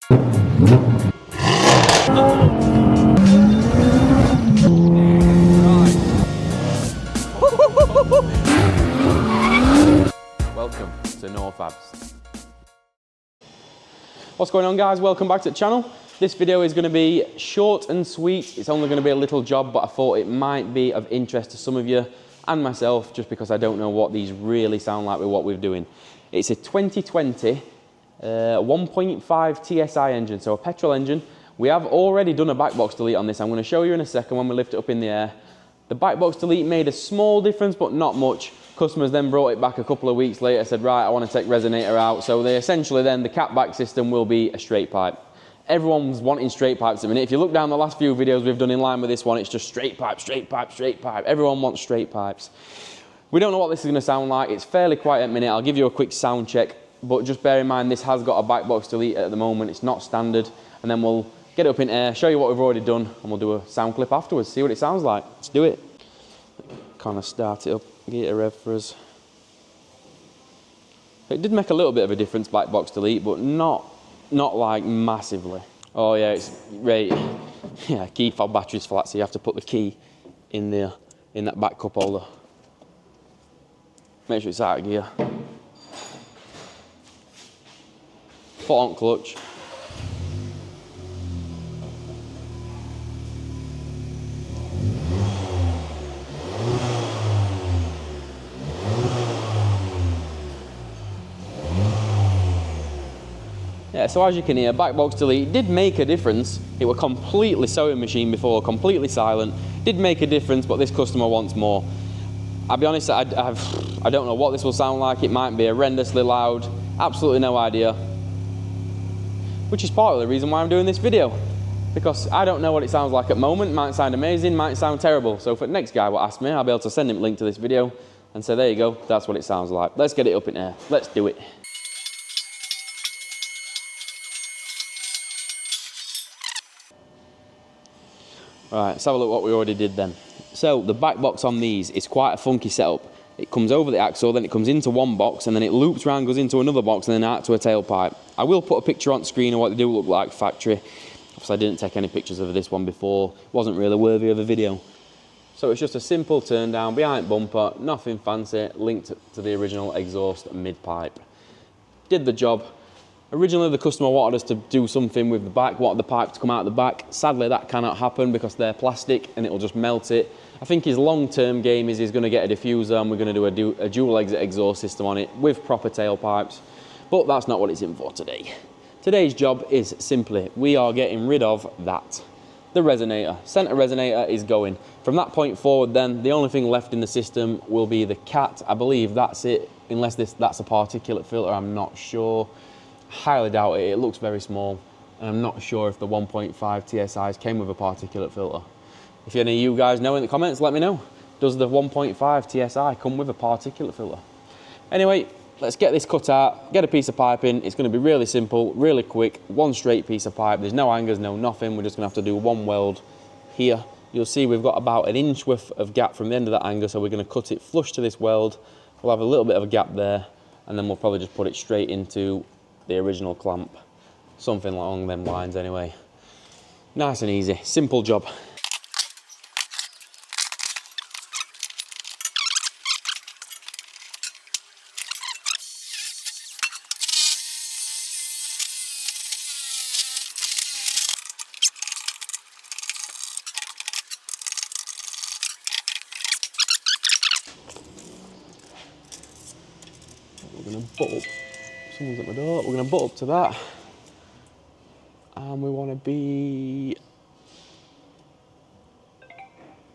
Welcome to No Fabs. What's going on, guys? Welcome back to the channel. This video is going to be short and sweet. It's only going to be a little job, but I thought it might be of interest to some of you and myself, just because I don't know what these really sound like with what we're doing. It's a 2020 1.5 TSI engine, so a petrol engine. We have already done a back box delete on this. I'm going to show you in a second when we lift it up in the air. The back box delete made a small difference, but not much. Customers then brought it back a couple of weeks later, said, right, I want to take resonator out. So they essentially then, the cap back system will be a straight pipe. Everyone's wanting straight pipes at the minute. If you look down the last few videos we've done in line with this one, it's just straight pipe, straight pipe, straight pipe. Everyone wants straight pipes. We don't know what this is going to sound like. It's fairly quiet at the minute. I'll give you a quick sound check, but just bear in mind this has got a back box delete at the moment. It's not standard. And then we'll get it up in air, show you what we've already done, and we'll do a sound clip afterwards, see what it sounds like. Let's do it. Kind of start it up, get it a rev for us. It did make a little bit of a difference, back box delete, but not like massively. Oh yeah, it's right. Yeah, key fob battery's flat, so you have to put the key in there, in that back cup holder. Make sure it's out of gear. Foot on clutch. Yeah, so as you can hear, back box delete did make a difference. It was completely sewing machine before, completely silent. Did make a difference, but this customer wants more. I'll be honest, I don't know what this will sound like. It might be horrendously loud, absolutely no idea. Which is part of the reason why I'm doing this video. Because I don't know what it sounds like at the moment. Might sound amazing, might sound terrible. So for the next guy will ask me, I'll be able to send him a link to this video and say, there you go, that's what it sounds like. Let's get it up in air, let's do it. Right, let's have a look what we already did then. So the back box on these is quite a funky setup. It comes over the axle, then it comes into one box, and then it loops around, goes into another box, and then out to a tailpipe. I will put a picture on screen of what they do look like factory. Obviously I didn't take any pictures of this one before. It wasn't really worthy of a video. So it's just a simple turn down, behind bumper, nothing fancy, linked to the original exhaust mid pipe. Did the job. Originally the customer wanted us to do something with the back, wanted the pipe to come out the back. Sadly that cannot happen because they're plastic and it'll just melt it. I think his long-term game is he's going to get a diffuser and we're going to do a dual exit exhaust system on it with proper tailpipes. But that's not what it's in for today. Today's job is simply, we are getting rid of that. The resonator, center resonator is going. From that point forward then, the only thing left in the system will be the cat. I believe that's it, unless that's a particulate filter, I'm not sure. Highly doubt it, it looks very small, and I'm not sure if the 1.5 TSIs came with a particulate filter. If any of you guys know in the comments, let me know. Does the 1.5 TSI come with a particulate filter? Anyway, let's get this cut out, get a piece of pipe in. It's going to be really simple, really quick, one straight piece of pipe. There's no hangers, no nothing. We're just going to have to do one weld here. You'll see we've got about an inch width of gap from the end of that hanger, so we're going to cut it flush to this weld. We'll have a little bit of a gap there, and then we'll probably just put it straight into the original clamp, something along them lines anyway. Nice and easy, simple job. We're going to butt up. Someone's at my door. We're going to butt up to that, and we want to be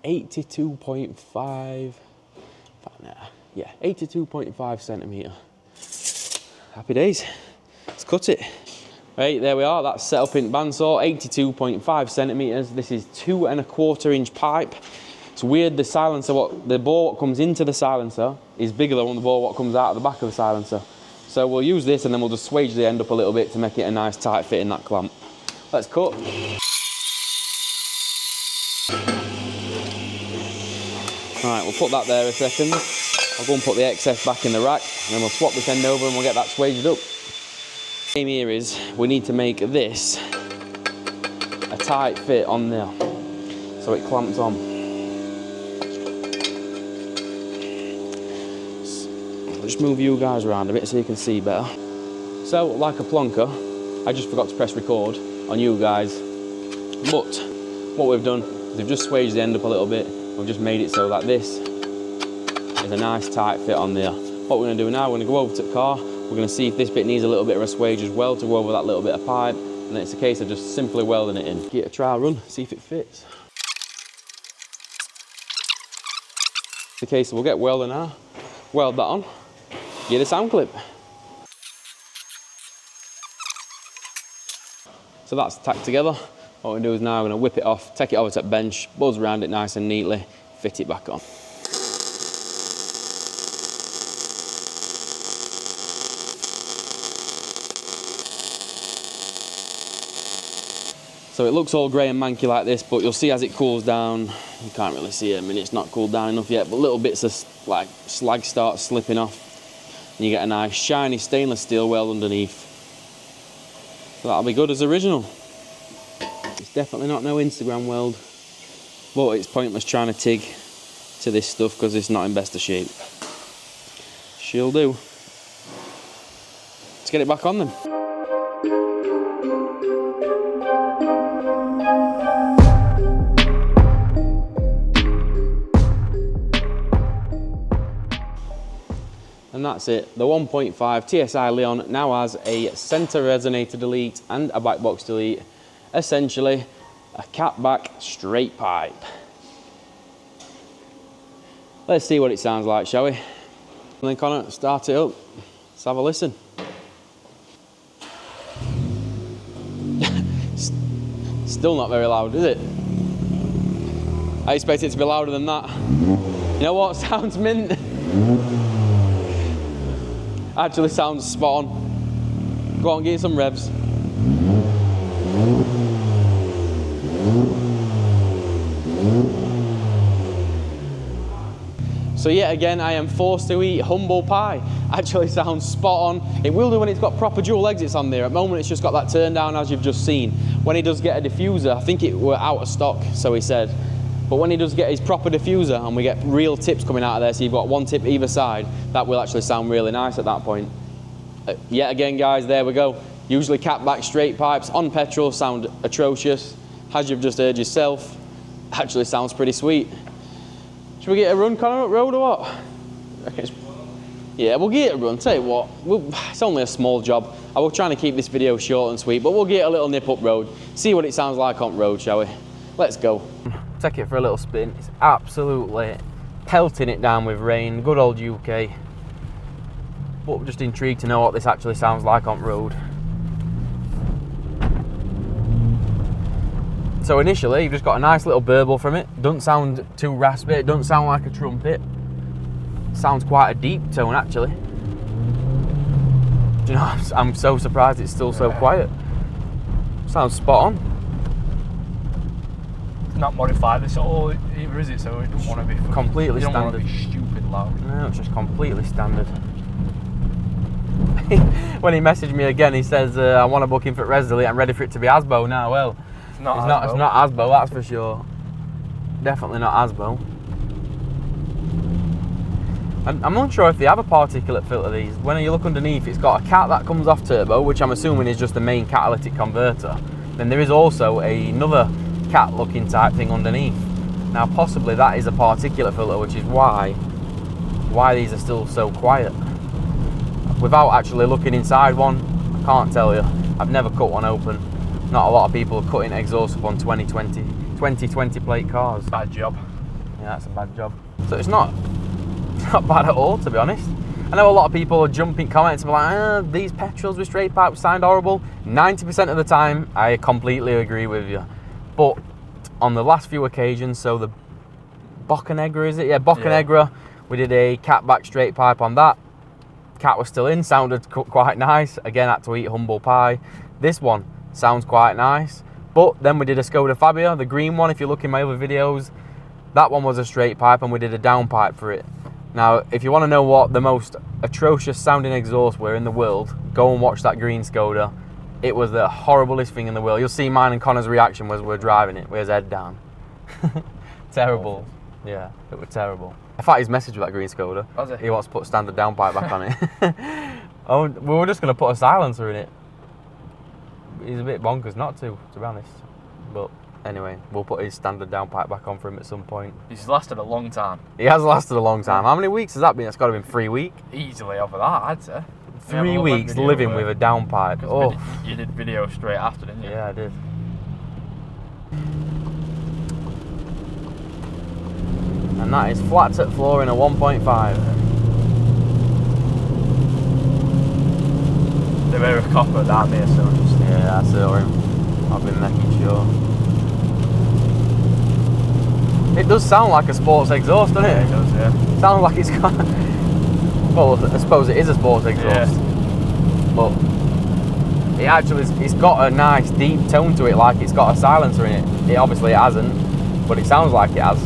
82.5. Yeah, 82.5 centimetre. Happy days. Let's cut it. Right, there we are. That's set up in bandsaw. 82.5 centimetres. This is 2¼ inch pipe. It's weird. The silencer, the bore what comes into the silencer is bigger than the bore what comes out of the back of the silencer. So we'll use this and then we'll just swage the end up a little bit to make it a nice tight fit in that clamp. Let's cut. Right, we'll put that there a second. I'll go and put the excess back in the rack and then we'll swap this end over and we'll get that swaged up. The aim here is we need to make this a tight fit on there, so it clamps on. I'll just move you guys around a bit so you can see better. So, like a plonker, I just forgot to press record on you guys, but what we've done is we've just swaged the end up a little bit. We've just made it so that this is a nice tight fit on there. What we're going to do now, we're going to go over to the car, we're going to see if this bit needs a little bit of a swage as well to go over that little bit of pipe, and then it's a case of just simply welding it in. Give it a try run, see if it fits. It's a case of we'll get welding now, weld that on, get a sound clip. So that's tacked together. What we're going to do is now we're going to whip it off, take it over to the bench, buzz around it nice and neatly, fit it back on. So it looks all grey and manky like this, but you'll see as it cools down, you can't really see it, I mean it's not cooled down enough yet, but little bits of like slag start slipping off, and you get a nice shiny stainless steel weld underneath. So that'll be good as original. It's definitely not no Instagram weld, but it's pointless trying to tig to this stuff because it's not in best of shape. She'll do. Let's get it back on then. And that's it. The 1.5 TSI Leon now has a center resonator delete and a back box delete. Essentially, a cat back straight pipe. Let's see what it sounds like, shall we? And then Connor, start it up. Let's have a listen. Still not very loud, is it? I expect it to be louder than that. You know what? Sounds mint. Actually sounds spot on. Go on, give it some revs. So yet again, I am forced to eat humble pie. Actually sounds spot on. It will do when it's got proper dual exits on there. At the moment, it's just got that turn down as you've just seen. When he does get a diffuser, I think it were out of stock, so he said. But when he does get his proper diffuser and we get real tips coming out of there, so you've got one tip either side, that will actually sound really nice at that point. Yet again, guys, there we go. Usually cat back straight pipes on petrol sound atrocious. As you've just heard yourself, actually sounds pretty sweet. Should we get a run, Connor, up road or what? Yeah, we'll get a run. Tell you what, it's only a small job. I was trying to keep this video short and sweet, but we'll get a little nip up road. See what it sounds like on road, shall we? Let's go. Take it for a little spin. It's absolutely pelting it down with rain. Good old UK. But we're just intrigued to know what this actually sounds like on road. So initially, you've just got a nice little burble from it. Doesn't sound too raspy. It doesn't sound like a trumpet. Sounds quite a deep tone, actually. Do you know, I'm so surprised it's still so quiet. Sounds spot on. Not modified this all either, is it? So it don't want to be completely standard. Don't want to be stupid loud. No, it's just completely standard. When he messaged me again, he says, I want to book him for Resley. I'm ready for it to be Asbo now. Well, it's not Asbo, that's for sure. Definitely not Asbo. I'm unsure if they have a particulate filter, these. When you look underneath, it's got a cat that comes off turbo, which I'm assuming is just the main catalytic converter. Then there is also another cat looking type thing underneath. Now possibly that is a particulate filter, which is why these are still so quiet. Without actually looking inside one, I can't tell you. I've never cut one open. Not a lot of people are cutting exhaust up on 2020 plate cars. Bad job. Yeah, that's a bad job. So it's not bad at all, to be honest. I know a lot of people are jumping comments and like, these petrols with straight pipes sound horrible. 90% of the time, I completely agree with you. But on the last few occasions, so the Boccanegra, is it? Yeah, Boccanegra, we did a cat back straight pipe on that. Cat was still in, sounded quite nice. Again, had to eat humble pie. This one sounds quite nice. But then we did a Skoda Fabia, the green one, if you look in my other videos. That one was a straight pipe and we did a downpipe for it. Now, if you want to know what the most atrocious sounding exhaust were in the world, go and watch that green Skoda. It was the horriblest thing in the world. You'll see mine and Connor's reaction as we're driving it, with his head down. Terrible. Yeah, it was terrible. In fact, he's messaged with that green Skoda. Was He wants to put standard downpipe back on it. Oh, we were just going to put a silencer in it. He's a bit bonkers not to be honest. But anyway, we'll put his standard downpipe back on for him at some point. He's lasted a long time. He has lasted a long time. How many weeks has that been? It's got to have been 3 weeks. Easily over that, I'd say. 3 weeks living with a downpipe. Oh, you did video straight after, didn't you? Yeah, I did. And that is flat top floor in a 1.5. They wear a copper down there, so just... Yeah, I saw him. I've been making sure. It does sound like a sports exhaust, doesn't it? Yeah, it does, yeah. Sounds like it's got... Well, I suppose it is a sports exhaust. Yeah. But it actually, it's got a nice deep tone to it, like it's got a silencer in it. It obviously hasn't, but it sounds like it has.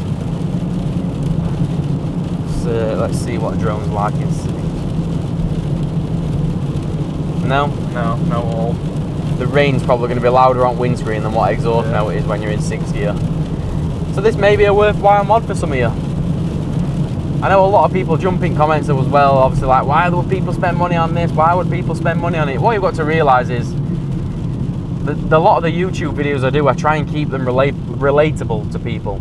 So, let's see what drone's like in city. No? No, no all. The rain's probably going to be louder on windscreen than what exhaust note is when you're in 6th gear. So this may be a worthwhile mod for some of you. I know a lot of people jump in comments as well, obviously like, why would people spend money on this? Why would people spend money on it? What you've got to realise is, a lot of the YouTube videos I do, I try and keep them relatable to people.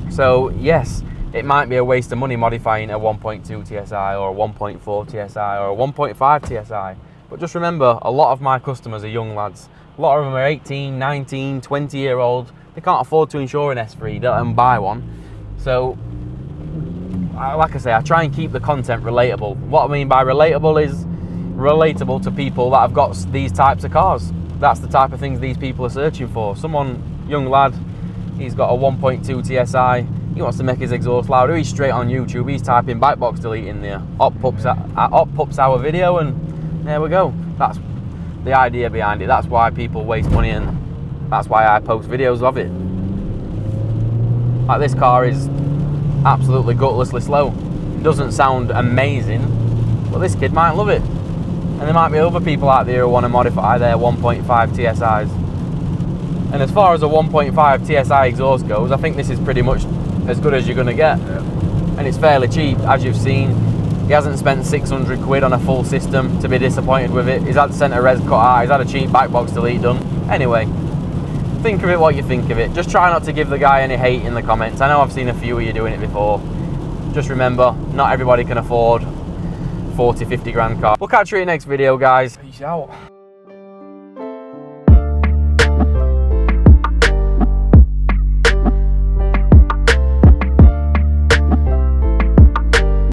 So yes, it might be a waste of money modifying a 1.2 TSI or a 1.4 TSI or a 1.5 TSI. But just remember, a lot of my customers are young lads. A lot of them are 18, 19, 20-year-olds. They can't afford to insure an S3 and buy one. So, like I say, I try and keep the content relatable. What I mean by relatable is relatable to people that have got these types of cars. That's the type of things these people are searching for. Someone, young lad, he's got a 1.2 TSI, he wants to make his exhaust louder, he's straight on YouTube, he's typing bike box delete in there, op pups our video, and there we go. That's the idea behind it. That's why people waste money, and that's why I post videos of it. Like, this car is absolutely gutlessly slow. It doesn't sound amazing, but this kid might love it. And there might be other people out there who want to modify their 1.5 TSIs. And as far as a 1.5 TSI exhaust goes, I think this is pretty much as good as you're going to get. Yeah. And it's fairly cheap, as you've seen. He hasn't spent 600 quid on a full system to be disappointed with it. He's had the centre res cut out, he's had a cheap back box delete done. Anyway, think of it what you think of it. Just try not to give the guy any hate in the comments. I know I've seen a few of you doing it before. Just remember, not everybody can afford 40, 50 grand car. We'll catch you in the next video, guys. Peace out.